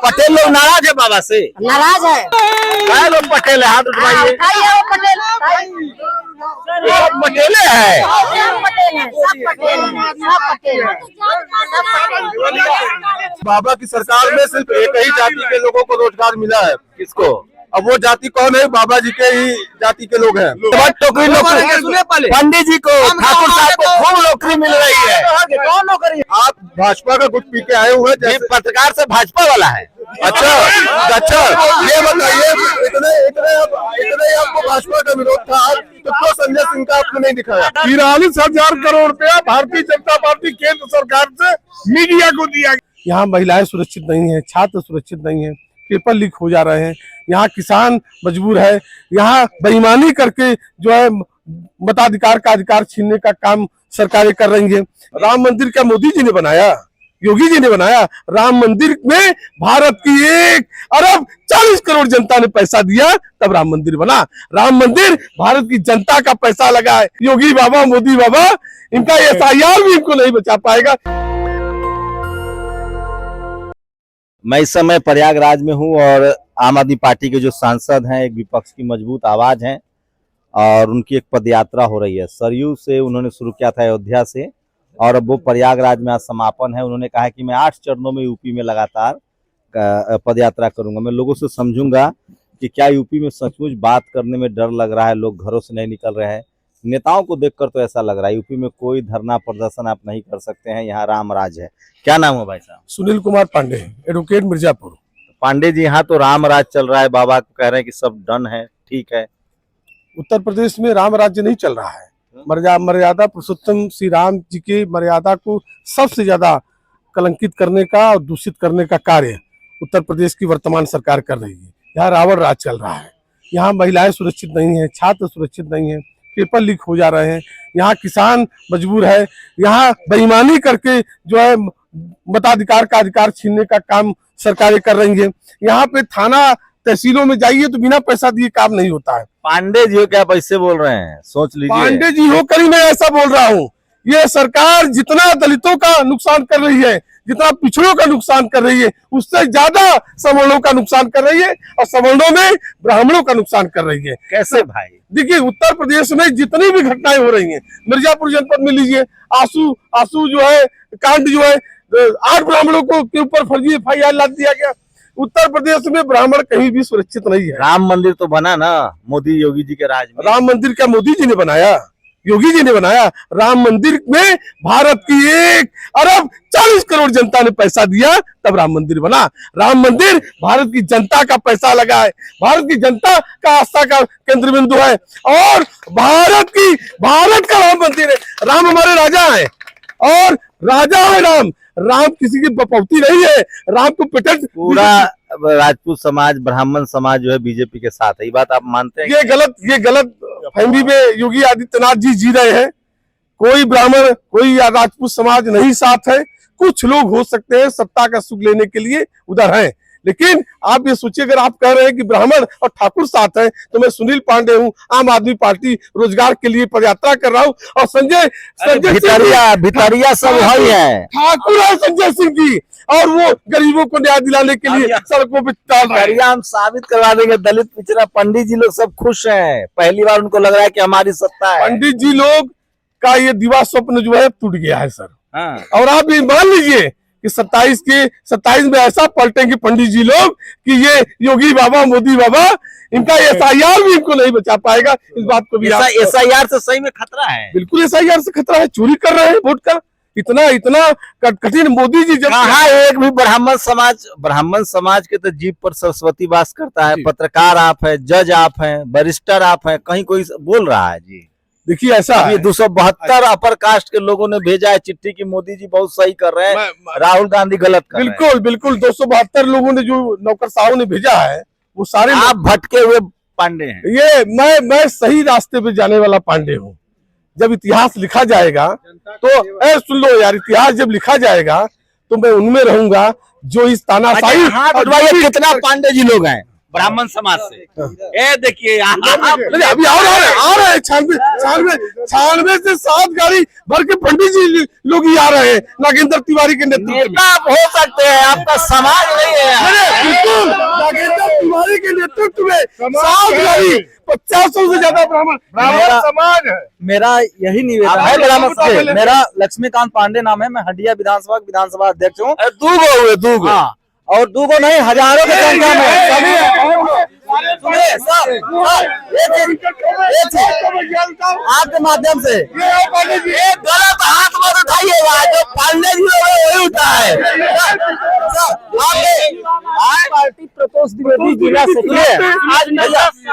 पटेल लोग नाराज है बाबा से, नाराज है। क्या लोग पटेल है? हाथ उठवाइए। सब पटेले है। बाबा की सरकार में सिर्फ एक ही जाति के लोगों को रोजगार मिला है। किसको? अब वो जाति कौन है? बाबा जी के ही जाति के लोग हैं। टोकरी नौकरी पंडित जी को, ठाकुर साहब को खूब नौकरी मिल रही है। कौन नौकरी? आप भाजपा का गुट पी के आए हुए हैं। पत्रकार से भाजपा वाला है। अच्छा, ये बताइए, इतने आपको भाजपा का विरोध था, तो संजय सिंह का आपने नहीं दिखाया? 43,000 करोड़ रुपया भारतीय जनता पार्टी केंद्र सरकार से मीडिया को दिया। यहाँ महिलाएं सुरक्षित नहीं है, छात्र सुरक्षित नहीं है, पेपर लीक हो जा रहे हैं, यहाँ किसान मजबूर है, यहाँ बेईमानी करके जो है मताधिकार का अधिकार छीनने का काम सरकारें कर रही है। राम मंदिर क्या मोदी जी ने बनाया? योगी जी ने बनाया? राम मंदिर में भारत की 1 अरब 40 करोड़ जनता ने पैसा दिया, तब राम मंदिर बना। राम मंदिर भारत की जनता का पैसा लगा है। योगी बाबा, मोदी बाबा, इनका SIR भी इनको नहीं बचा पाएगा। मैं इस समय प्रयागराज में हूं और आम आदमी पार्टी के जो सांसद हैं, एक विपक्ष की मजबूत आवाज हैं और उनकी एक पदयात्रा हो रही है। सरयू से उन्होंने शुरू किया था, अयोध्या से, और अब वो प्रयागराज में आज समापन है। उन्होंने कहा कि मैं 8 चरणों में यूपी में लगातार पदयात्रा करूंगा। मैं लोगों से समझूंगा कि क्या यूपी में सचमुच बात करने में डर लग रहा है, लोग घरों से नहीं निकल रहे हैं। नेताओं को देखकर तो ऐसा लग रहा है यूपी में कोई धरना प्रदर्शन आप नहीं कर सकते हैं, यहाँ राम राज है। क्या नाम है भाई साहब? सुनील कुमार पांडे, एडवोकेट, मिर्जापुर। पांडे जी, यहाँ तो राम राज चल रहा है, बाबा कह रहे हैं कि सब डन है, ठीक है। उत्तर प्रदेश में राम राज्य नहीं चल रहा है। मर्यादा पुरुषोत्तम श्री राम जी की मर्यादा को सबसे ज्यादा कलंकित करने का और दूषित करने का कार्य उत्तर प्रदेश की वर्तमान सरकार कर रही है। यहाँ रावण राज चल रहा है, यहाँ महिलाएं सुरक्षित नहीं है, छात्र सुरक्षित नहीं है, पेपर लीक हो जा रहे हैं, यहाँ किसान मजबूर है, यहाँ बेईमानी करके जो है मताधिकार का अधिकार छीनने का काम सरकारें कर रही है। यहाँ पे थाना तहसीलों में जाइए तो बिना पैसा दिए काम नहीं होता है। पांडे जी हो क्या पैसे बोल रहे हैं? सोच लीजिए। पांडे जी हो कर ही मैं ऐसा बोल रहा हूँ। ये सरकार जितना दलितों का नुकसान कर रही है, जितना पिछड़ों का नुकसान कर रही है, उससे ज्यादा सवर्णों का नुकसान कर रही है, और सवर्णों में ब्राह्मणों का नुकसान कर रही है। कैसे भाई? देखिए, उत्तर प्रदेश में जितनी भी घटनाएं हो रही हैं, मिर्जापुर जनपद में लीजिए, आंसू जो है कांड जो है, 8 ब्राह्मणों को के ऊपर फर्जी FIR लाद दिया गया। उत्तर प्रदेश में ब्राह्मण कहीं भी सुरक्षित नहीं है। राम मंदिर तो बना ना मोदी योगी जी के राज में। राम मंदिर क्या मोदी जी ने बनाया? योगी जी ने बनाया? राम मंदिर में भारत की 1 अरब 40 करोड़ जनता ने पैसा दिया, तब राम मंदिर बना। राम मंदिर भारत की जनता का पैसा लगा है, भारत की जनता का आस्था का केंद्र बिंदु है, और भारत का राम मंदिर है। राम हमारे राजा है, और राजा है राम। राम किसी की बपौती नहीं है। राम को पेटेंट पूरा राजपूत समाज, ब्राह्मण समाज जो है बीजेपी के साथ है, ये बात आप मानते हैं? ये गलत फहमी में योगी आदित्यनाथ जी जी रहे हैं। कोई ब्राह्मण, कोई राजपूत समाज नहीं साथ है। कुछ लोग हो सकते हैं सत्ता का सुख लेने के लिए उधर हैं, लेकिन आप ये सोचिए, अगर आप कह रहे हैं कि ब्राह्मण और ठाकुर साथ हैं, तो मैं सुनील पांडे हूं, आम आदमी पार्टी रोजगार के लिए पदयात्रा कर रहा हूं, और संजय भितरिया सब वही है। ठाकुर है संजय सिंह जी, और वो गरीबों को न्याय दिलाने के लिए सड़कों पर चल रहे हैं। हम साबित करवा देंगे, दलित पिछड़ा पंडित जी लोग सब खुश हैं। पहली बार उनको लग रहा है कि हमारी सत्ता है। पंडित जी लोग का ये दिवा स्वप्न जो है टूट गया है सर। हाँ। और आप ये मान लीजिए कि 27 में ऐसा पलटेंगे पंडित जी लोग कि ये योगी बाबा, मोदी बाबा, इनका SIR भी इनको नहीं बचा पाएगा। इस बात को भी SIR से सही में खतरा है। बिल्कुल SIR से खतरा है। चोरी कर रहे हैं वोट का। इतना कठिन मोदी जी जब एक भी ब्राह्मण समाज के तो जीभ पर सरस्वती वास करता है। पत्रकार आप है, जज आप है, बैरिस्टर आप है, कहीं कोई बोल रहा है जी? देखिए, ऐसा 272 अपर कास्ट के लोगों ने भेजा है चिट्ठी की मोदी जी बहुत सही कर रहे हैं, राहुल गांधी गलत कर रहे हैं। बिल्कुल 272 लोगों ने, जो नौकरशाहों ने भेजा है, वो सारे आप भटके हुए पांडे हैं। ये मैं सही रास्ते पे जाने वाला पांडे हूँ। जब इतिहास लिखा जाएगा तो सुन लो यार, इतिहास जब लिखा जाएगा तो मैं उनमें रहूंगा जो इस तानाशाही। कितना पांडे जी लोग हैं? ब्राह्मण समाज से। ये देखिए नहीं, अभी आ रहे हैं 96 से 7 गाड़ी भर के पंडित जी लोग ही आ रहे हैं नागेंद्र तिवारी के नेतृत्व में। नेता आप हो सकते हैं, आपका समाज नहीं है। बिल्कुल नागेंद्र तिवारी के नेतृत्व में 7 गाड़ी 50 से ज्यादा ब्राह्मण समाज है। मेरा यही निवेदन है ब्राह्मण से। मेरा लक्ष्मीकांत पांडे नाम है, मैं हंडिया विधानसभा अध्यक्ष हूँ। दूगो हाँ, और दूगो नहीं, हजारों की संख्या में आपके माध्यम से एक गलत हाथ मत उठाइएगा, जो पांडे जी वही उठाए। पार्टी प्रतोष द्विवेदी जिला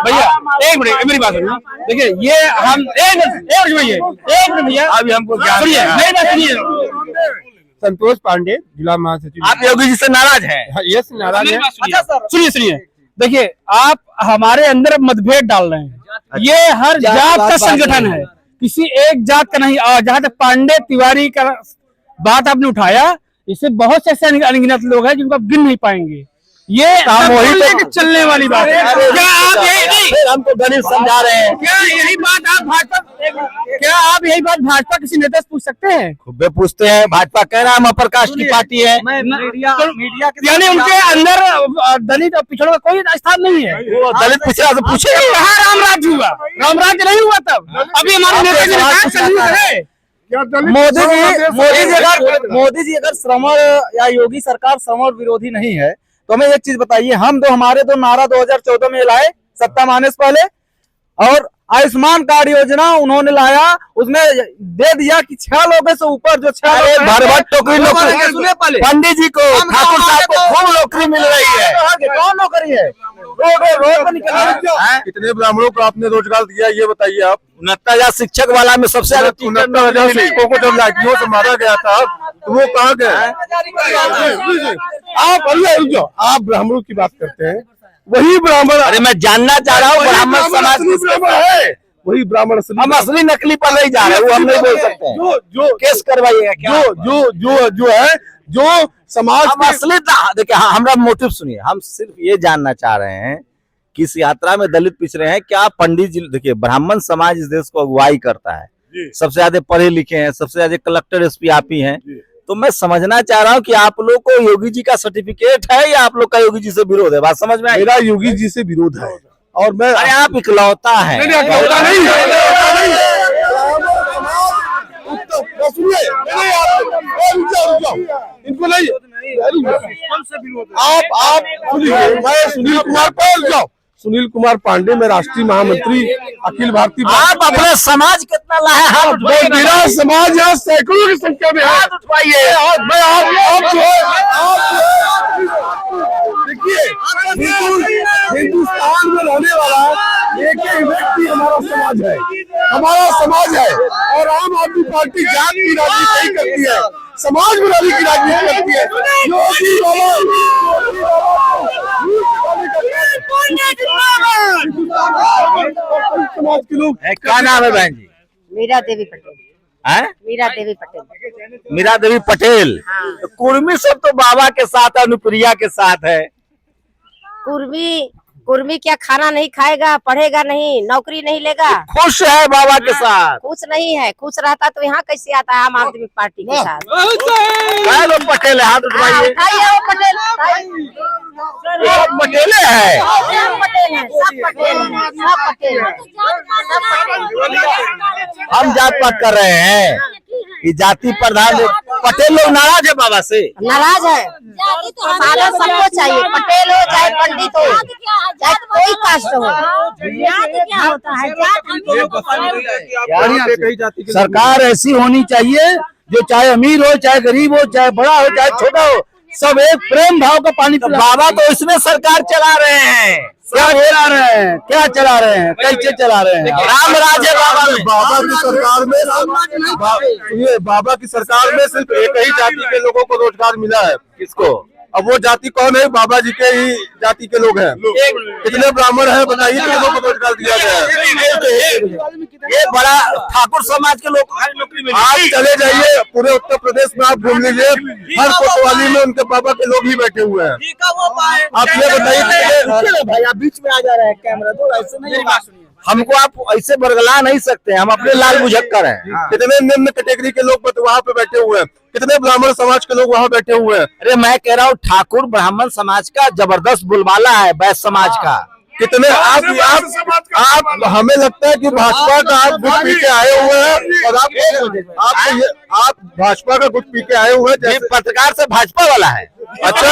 भैया एक मिनट मेरी बात सुनिए। देखिए ये हम एक मिनट भैया अभी हमको सुनिए, मेरी बात सुनिए। संतोष पांडे जिला महासचिव। आप योगी जी से नाराज हैं? यस नाराज है। अच्छा सर, सुनिए देखिए, आप हमारे अंदर मतभेद डाल रहे हैं। ये हर जात का संगठन है, किसी एक जात का नहीं। और जहाँ तक पांडे तिवारी का बात आपने उठाया, इससे बहुत से ऐसे अनगिनत लोग हैं जिनको आप गिन नहीं पाएंगे। ये सामूहिक चलने वाली बात है। क्या आप यही हमको गणित समझा रहे हैं? क्या यही बात आप यही बात भाजपा किसी नेता से पूछ सकते हैं? खूबे पूछते हैं। भाजपा कह रहा है हम अपर कास्ट की पार्टी है। मीडिया यानी उनके अंदर दलित और पिछड़ों का कोई स्थान नहीं है। वो दलित पिछड़ा से पूछे कहाँ रामराज्य हुआ? रामराज्य नहीं हुआ तब। अभी हमारे नेता जी ने कहा कलयुग है। मोदी जी अगर श्रमण या योगी सरकार श्रमण विरोधी नहीं है तो हमें एक चीज बताइए, हम हमारे नारा 2014 में लाए सत्ता में आने से पहले, और आयुष्मान कार्ड योजना उन्होंने लाया, उसमें दे दिया कि 6 लोगों से ऊपर जो 6 भरभट नौकरी पंडित जी को, ठाकुर साहब को खूब नौकरी मिल रही है। कौन नौकरी है? रोड पर निकल कितने ब्राह्मणों को आपने रोजगार दिया, ये बताइए आप। 69,000 शिक्षक वाला में सबसे ज्यादा 69,000 शिक्षकों को जब लाठियों से मारा गया था तो वो कहाँ गए? आप ब्राह्मणों की बात करते हैं, वही ब्राह्मण। अरे मैं जानना चाह रहा हूँ ब्राह्मण समाज ब्राह्मण है, वही ब्राह्मण हम असली नकली पर नहीं जा रहे, वो हम नहीं बोल सकते हैं। जो केस करवाइएगा क्या? जो है, जो समाज हम असली देखिए, हाँ, हमारा मोटिव सुनिए। हम सिर्फ ये जानना चाह रहे हैं कि इस यात्रा में दलित पिछड़े हैं क्या? पंडित जी देखिए, ब्राह्मण समाज इस देश को अगुवाई करता है, सबसे ज्यादा पढ़े लिखे हैं, सबसे ज्यादा कलेक्टर एसपी आप ही हैं। तो मैं समझना चाह रहा हूँ कि आप लोग को योगी जी का सर्टिफिकेट है या आप लोग का योगी जी से विरोध है? बात समझ में आई? मेरा योगी जी से विरोध है, और मैं अरे आप इकलौता है। नहीं इनको नहीं, आप सुनिए, मैं सुनील कुमार पांडे जाओ, सुनील कुमार पांडे, मैं राष्ट्रीय महामंत्री अखिल भारतीय। आप अपना समाज कितना लाए? हाथ मेरा समाज यहाँ सैकड़ों की संख्या में है। उठवाइए। मैं आप जो है, देखिए, हिंदुस्तान में रहने वाला एक ही व्यक्ति हमारा समाज है, और आम आदमी पार्टी जात की राजनीति नहीं करती है, समाज बनाने की राजनीति करती है। समाज के लोग। क्या नाम है बहन जी? मीरा देवी पटेल। हैं? मीरा देवी पटेल। मीरा देवी पटेल। हाँ। तो कुर्मी सब तो बाबा के साथ, अनुप्रिया के साथ है। कुर्मी क्या खाना नहीं खाएगा, पढ़ेगा नहीं, नौकरी नहीं लेगा? खुश है बाबा के साथ। खुश नहीं है। खुश रहता तो यहाँ कैसे आता है आम आदमी पार्टी के साथ? क्या लोग पटेल है? हाथ उठवाइए। उठाइए वो पटेल। सब पटेले है। सब पटेल है, सब पटेल है, सब पटेल है। हम जात पात कर रहे हैं कि जाति प्रधान पटेल लोग नाराज है बाबा से। नाराज है। साधन सबको चाहिए, पटेल हो चाहे पंडित हो चाहे कोई कास्ट हो। क्या होता है? सरकार ऐसी होनी चाहिए जो चाहे अमीर हो, चाहे गरीब हो, चाहे बड़ा हो, चाहे छोटा हो, सब एक प्रेम भाव का पानी पिला। बाबा तो इसमें सरकार चला रहे हैं। क्या चला रहे हैं? क्या चला रहे हैं? कैसे चला रहे हैं? राम राज है बाबा में। बाबा की सरकार में सुनिए, बाबा की सरकार में सिर्फ एक ही जाति के लोगों को रोजगार मिला है। किसको? अब वो जाति कौन है? बाबा जी के ही जाति के लोग हैं। कितने ब्राह्मण हैं बताइए, कितनों को रोजगार दिया गया है? ये बड़ा ठाकुर समाज के लोग खाली नौकरी मिली। आप चले जाइए पूरे उत्तर प्रदेश में, आप घूम लीजिए, हर कोतवाली में उनके बाबा के लोग ही बैठे हुए हैं। आप ये बताइए भाई आप बीच में आ जा रहे हैं, कैमरा तो ऐसे नहीं होगा। हमको आप ऐसे बरगला नहीं सकते हैं, हम अपने लाल बुझक्कर हैं। कितने निम्न कैटेगरी के लोग वहाँ पे बैठे हुए हैं, कितने ब्राह्मण समाज के लोग वहाँ बैठे हुए हैं। अरे मैं कह रहा हूँ ठाकुर ब्राह्मण समाज का जबरदस्त बुलवाला है, वैश्य समाज का। कितने आप हमें लगता है कि भाजपा का आप गुट पी के आए हुए हैं और आप भाजपा का गुट पी के आए हुए हैं। पत्रकार से भाजपा वाला है। अच्छा,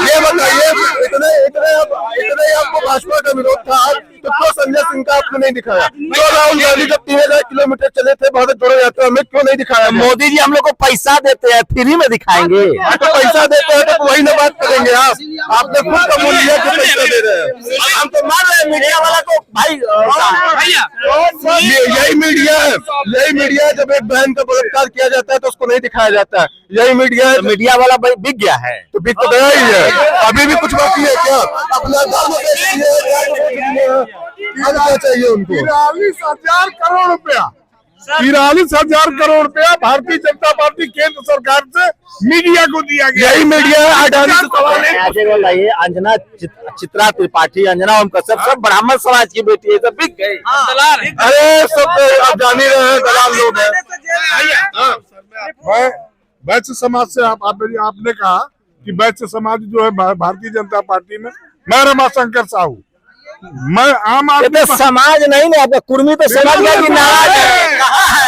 ये बताइए इतने आपको भाजपा का विरोध था, तो क्यों संजय सिंह का आपने नहीं दिखाया? क्यों राहुल गांधी जब 3000 किलोमीटर चले थे भारत जोड़ो यात्रा में, क्यों नहीं दिखाया? मोदी जी हम लोग को पैसा देते हैं, फ्री में दिखाएंगे। तो पैसा देते हैं तो वही ना बात करेंगे। आपने खुद कबूल किया कि पैसा दे रहे हैं। हम तो मान रहे हैं मीडिया वाला को भाई। यही मीडिया है, जब एक बहन का बलात्कार किया जाता है तो उसको नहीं दिखाया जाता है। यही मीडिया है। मीडिया वाला भाई बिक गया है, तो बिक तो गया ही है। अभी भी कुछ बाकी है क्या? अपना क्या चाहिए उनको? 43,000 करोड़ रुपया 43,000 करोड़ रुपया भारतीय जनता पार्टी केंद्र सरकार से मीडिया को दिया गया। यही मीडिया है। अडानी अंजना चित्रा त्रिपाठी, अंजना ओम कश्यप, सब ब्राह्मण समाज की बेटी है, सब बिक गई। अरे सब आप जान ही रहे हैं, दलाल लोग हैं। मैं वैश्य समाज से आपने कहा कि वैश्य समाज जो है भारतीय जनता पार्टी में, मैं रमाशंकर साहू, मैं आम आदमी तो समाज नहीं ना, आपका कुर्मी तो समझ गया कि नाराज है। कहाँ है?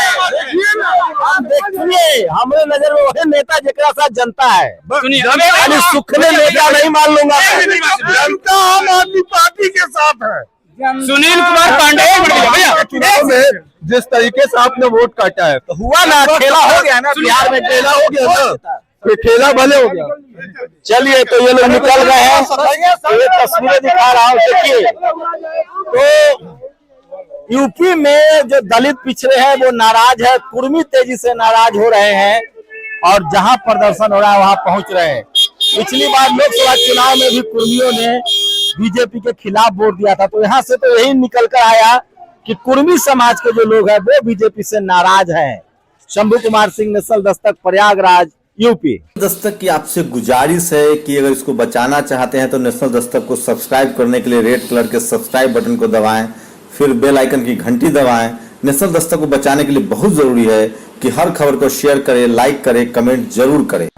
देखिए हमारे नजर में वही नेता जिसका साथ जनता है। यानी सुखने नेता नहीं मान लूंगा। जनता आम आदमी पार्टी के साथ है। सुनील कुमार पांडे चुनाव में जिस तरीके से आपने वोट काटा है, तो हुआ ना, खेला हो गया ना, बिहार में खेला हो गया ना, ये खेला भले हो गया। चलिए तो ये लोग निकल गए हैं, ये तस्वीरें दिखा रहा हूँ। देखिए तो यूपी में जो दलित पिछड़े हैं वो नाराज है, कुर्मी तेजी से नाराज हो रहे हैं और जहां प्रदर्शन हो रहा है वहां पहुंच रहे हैं। पिछली बार लोकसभा चुनाव में भी कुर्मियों ने बीजेपी के खिलाफ वोट दिया था, तो यहाँ से तो यही निकल कर आया कि कुर्मी समाज के जो लोग हैं वो बीजेपी से नाराज हैं। Shambhu Kumar Singh, national Dastak, Prayagraj, UP. दस्तक की आपसे गुजारिश है कि अगर इसको बचाना चाहते हैं तो नेशनल दस्तक को सब्सक्राइब करने के लिए रेड कलर के सब्सक्राइब बटन को दबाएं, फिर बेल आइकन की घंटी दबाएं। नेशनल दस्तक को बचाने के लिए बहुत जरूरी है कि हर खबर को शेयर करें, लाइक करें, कमेंट जरूर करें।